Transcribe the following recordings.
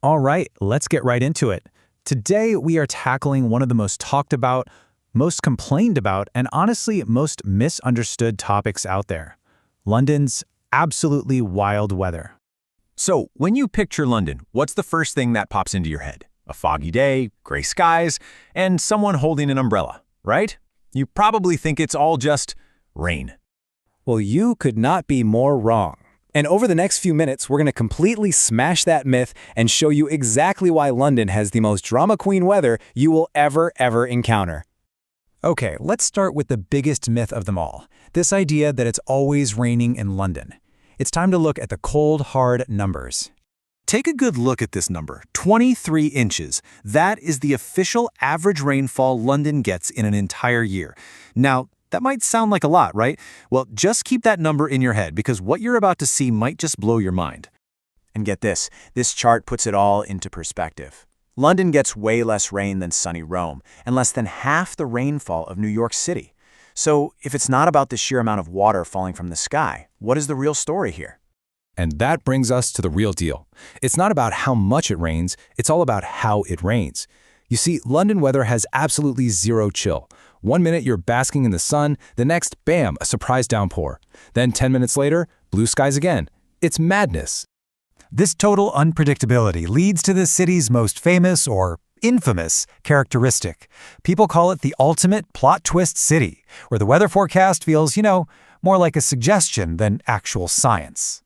All right, let's get right into it. Today, we are tackling one of the most talked about, most complained about, and honestly, most misunderstood topics out there. London's absolutely wild weather. So, when you picture London, what's the first thing that pops into your head? A foggy day, gray skies, and someone holding an umbrella, right? You probably think it's all just rain. Well, you could not be more wrong. And over the next few minutes, we're going to completely smash that myth and show you exactly why London has the most drama queen weather you will ever encounter. Okay, let's start with the biggest myth of them all, this idea that it's always raining in London. It's time to look at the cold, hard numbers. Take a good look at this number, 23 inches. That is the official average rainfall London gets in an entire year. Now, that might sound like a lot, right? Well, just keep that number in your head because what you're about to see might just blow your mind. And get this chart puts it all into perspective. London gets way less rain than sunny Rome, and less than half the rainfall of New York City. So, if it's not about the sheer amount of water falling from the sky, what is the real story here? And that brings us to the real deal. It's not about how much it rains, it's all about how it rains. You see, London weather has absolutely zero chill. 1 minute you're basking in the sun, the next, bam, a surprise downpour. Then 10 minutes later, blue skies again. It's madness. This total unpredictability leads to the city's most famous or infamous characteristic. People call it the ultimate plot twist city, where the weather forecast feels, more like a suggestion than actual science.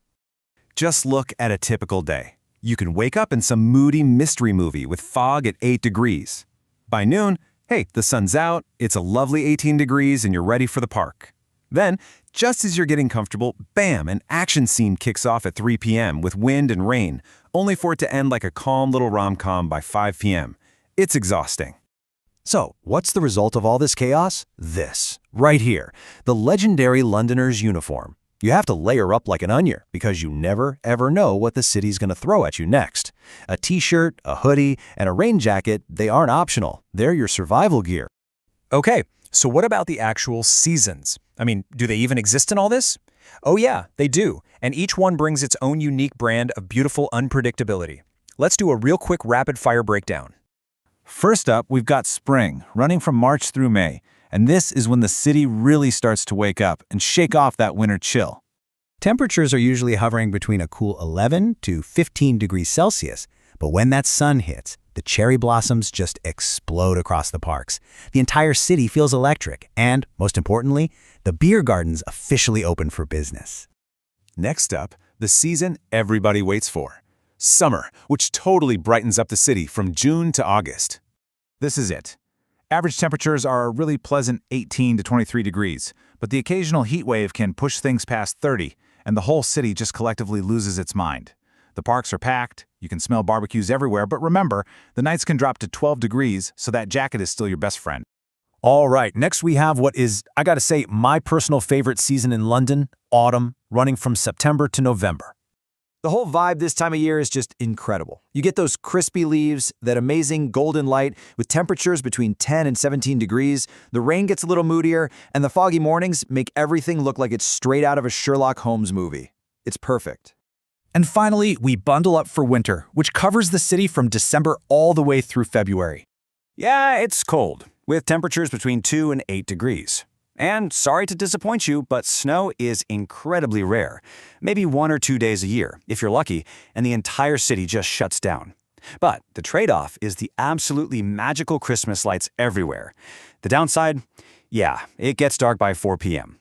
Just look at a typical day. You can wake up in some moody mystery movie with fog at 8 degrees. By noon, hey, the sun's out, it's a lovely 18 degrees, and you're ready for the park. Then, just as you're getting comfortable, bam, an action scene kicks off at 3 p.m. with wind and rain, only for it to end like a calm little rom-com by 5 p.m. It's exhausting. So, what's the result of all this chaos? This, right here, the legendary Londoner's uniform. You have to layer up like an onion because you never, ever know what the city's going to throw at you next. A t-shirt, a hoodie, and a rain jacket, they aren't optional. They're your survival gear. Okay, so what about the actual seasons? I mean, do they even exist in all this? Oh yeah, they do, and each one brings its own unique brand of beautiful unpredictability. Let's do a real quick rapid-fire breakdown. First up, we've got spring, running from March through May. And this is when the city really starts to wake up and shake off that winter chill. Temperatures are usually hovering between a cool 11 to 15 degrees Celsius, but when that sun hits, the cherry blossoms just explode across the parks. The entire city feels electric, and, most importantly, the beer gardens officially open for business. Next up, the season everybody waits for. Summer, which totally brightens up the city from June to August. This is it. Average temperatures are a really pleasant 18 to 23 degrees, but the occasional heat wave can push things past 30, and the whole city just collectively loses its mind. The parks are packed, you can smell barbecues everywhere, but remember, the nights can drop to 12 degrees, so that jacket is still your best friend. All right, next we have what is, I gotta say, my personal favorite season in London, autumn, running from September to November. The whole vibe this time of year is just incredible. You get those crispy leaves, that amazing golden light with temperatures between 10 and 17 degrees, the rain gets a little moodier, and the foggy mornings make everything look like it's straight out of a Sherlock Holmes movie. It's perfect. And finally, we bundle up for winter, which covers the city from December all the way through February. Yeah, it's cold, with temperatures between 2 and 8 degrees. And sorry to disappoint you, but snow is incredibly rare. Maybe 1 or 2 days a year, if you're lucky, and the entire city just shuts down. But the trade-off is the absolutely magical Christmas lights everywhere. The downside? Yeah, it gets dark by 4 p.m.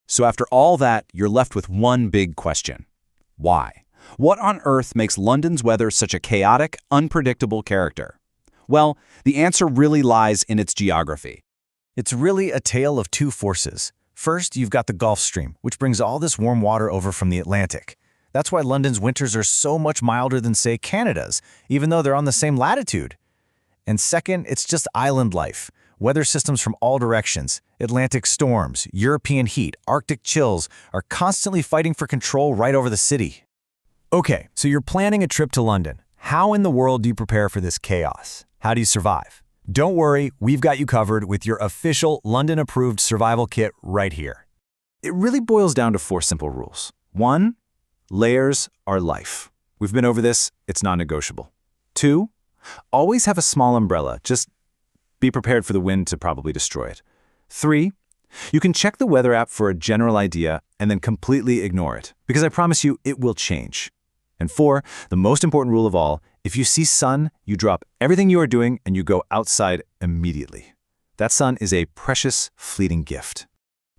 So after all that, you're left with one big question. Why? What on earth makes London's weather such a chaotic, unpredictable character? Well, the answer really lies in its geography. It's really a tale of two forces. First, you've got the Gulf Stream, which brings all this warm water over from the Atlantic. That's why London's winters are so much milder than, say, Canada's, even though they're on the same latitude. And second, it's just island life. Weather systems from all directions, Atlantic storms, European heat, Arctic chills, are constantly fighting for control right over the city. Okay, so you're planning a trip to London. How in the world do you prepare for this chaos? How do you survive? Don't worry, we've got you covered with your official London-approved survival kit right here. It really boils down to 4 simple rules. 1, layers are life. We've been over this, it's non-negotiable. 2. Always have a small umbrella. Just be prepared for the wind to probably destroy it. 3. You can check the weather app for a general idea and then completely ignore it, because I promise you it will change. And 4, the most important rule of all, if you see sun, you drop everything you are doing and you go outside immediately. That sun is a precious, fleeting gift.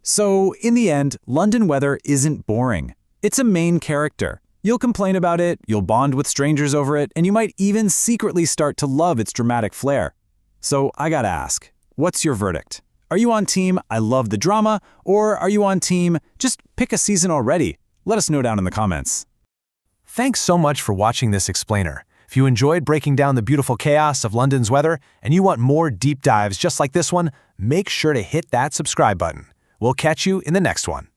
So, in the end, London weather isn't boring. It's a main character. You'll complain about it, you'll bond with strangers over it, and you might even secretly start to love its dramatic flair. So, I gotta ask, what's your verdict? Are you on team, I love the drama, or are you on team, just pick a season already? Let us know down in the comments. Thanks so much for watching this explainer. If you enjoyed breaking down the beautiful chaos of London's weather and you want more deep dives just like this one, make sure to hit that subscribe button. We'll catch you in the next one.